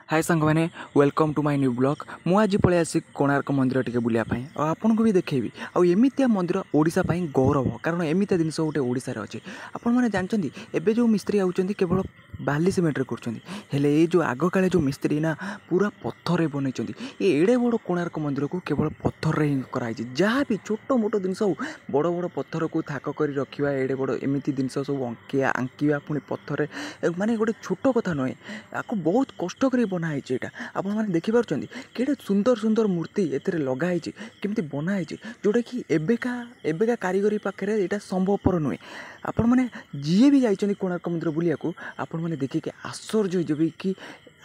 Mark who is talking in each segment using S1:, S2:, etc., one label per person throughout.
S1: हाय सांग मैंने welcome to my new blog मु आज पलि आसी कोणार्क मंदिर टे बुलायापी आपन को भी देखेबी आमतिया मंदिर ओडिशा पई गौरव कारण एमतिया जिनस गोटे ओडिशा अच्छे आपण मैंने जानते एवं जो मिस्त्री आउଛନ୍ତି केवल बाली सीमेंट हेले ये जो आग काले जो मिस्त्री ना पूरा पत्थर बनई ये एड़े बड़ कोणार्क मंदिर को केवल पत्थर ही कराई जहाँ भी छोट मोट जिनस बड़ बड़ पत्थर को थाक कर रखा एड़े बड़ एमती जिनस सब अंकिया आंकिया पुणी पत्थर माने गोटे छोट कथा नुहे आपको बहुत कष्ट कर बनाई यहाँ आप देखिपुं केड़े सुंदर सुंदर मूर्ति ए लगाई केमती बनाई जोटा कि एबेका कारीगरी पाखे यहाँ संभवपर नुहे आपण मैंने जी भी जाइए कोणार्क मंदिर बुलिया आपण मैंने देखिए आश्चर्य हो कि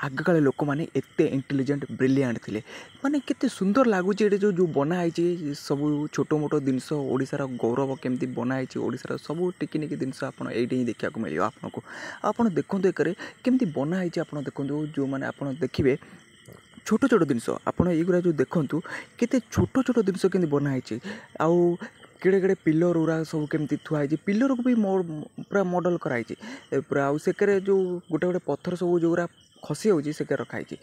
S1: आग काले लोक मैंने एत इंटेलिजेंट ब्रिलियंट थे माने केते सुंदर लगुच जो जो बनाई सब छोट मोट जिनस ओडिशार गौरव केमती बनाई ओडिशार सब टिकिनिकी जिनस आप ही देखा मिले आपको आप देखते एक केमती बनाई आप देखो जो मैंने आप देखिए छोट छोट जिनस आप युरा जो देखूँ केते छोट छोट जिनस के बनाई आउ केड़े केड़े पिलर गुरा सब केमती थुआई पिलर को भी पूरा मॉडल कराई पूरा आउ सेकरे जो गोटे गोटे पत्थर सब जो खसी होची से रखाई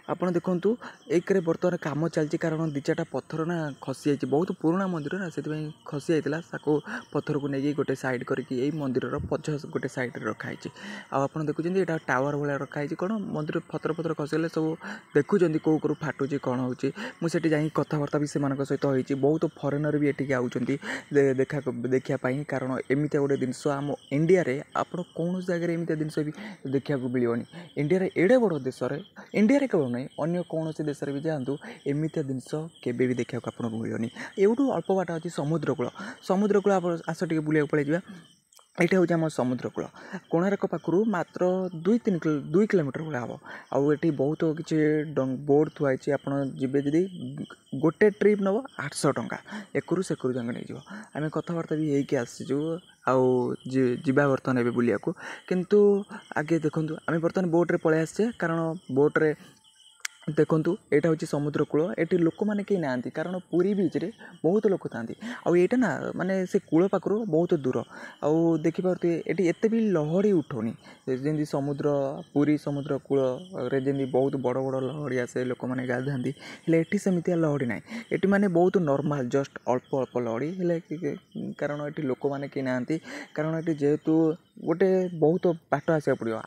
S1: आपड़ देखु एक बर्तमान कम चलती कारण दी चार्टा पत्थर ना खसी जाइए बहुत पुराना मंदिर ना से खसी जाता पत्थर को लेकिन गोटे साइड करके मंदिर पछ गोटे सैड रखाई आप देखुं यहाँ टावर भाया रखाई कौन मंदिर पत्थर पत्थर खसीगले सब देखुं कौ कौ फाटुची कौन होची मुझे जाई कथबार्ता भी से सहित होती बहुत फरेनर भी ये आउଛନ୍ତି देखापी कारण एमती गोटे जिनस आम इंडिया रे आप कौन जगह एमती जिनस भी देखा मिलनी इंडिया एड़े बड़ देश इंडिया केवल नहीं अन्य कौन से देश भी जातु एमती जिनस केवे भी देखा आपको मिलनी एवं अल्प बाट अच्छी समुद्र कूल आप आस टे बुला पड़े यहाँ हूँ आम समुद्रकूल कोणार्क पाखु मात्र 2 किलोमीटर भाया हम आउ बहुत किसी बोर्ड थुआई आप जी गोटे ट्रिप नब 800 टंका एकरू सेकरू जंग नहीं आम कथबार्ता भी होगी आसीचु आवा बर्तमान ए बुलिया किंतु आगे देखूँ आम बर्तमान बोट्रे पलि आसे कारण बोट्रे देखूँ यहाँ हूँ समुद्रकूल ये लोक मैंने कहीं ना कारण पुरी बीच रे बहुत लोक था आईटा ना माने से कूल पाखु बहुत दूर आउ देखिपे ये एत भी लहड़ी उठौनी जमी समुद्र पुरी समुद्र कूल जमी बहुत बड़ बड़ लहड़ी आसे लोक मैंने गाधाती ये सेमती लहड़ी ना ये माने बहुत नॉर्मल जस्ट अल्प अल्प लहड़ी हेले कारण ये लोक मैंने कहीं ना कारण ये जेहेतु गोटे बहुत बाट आसा पड़ो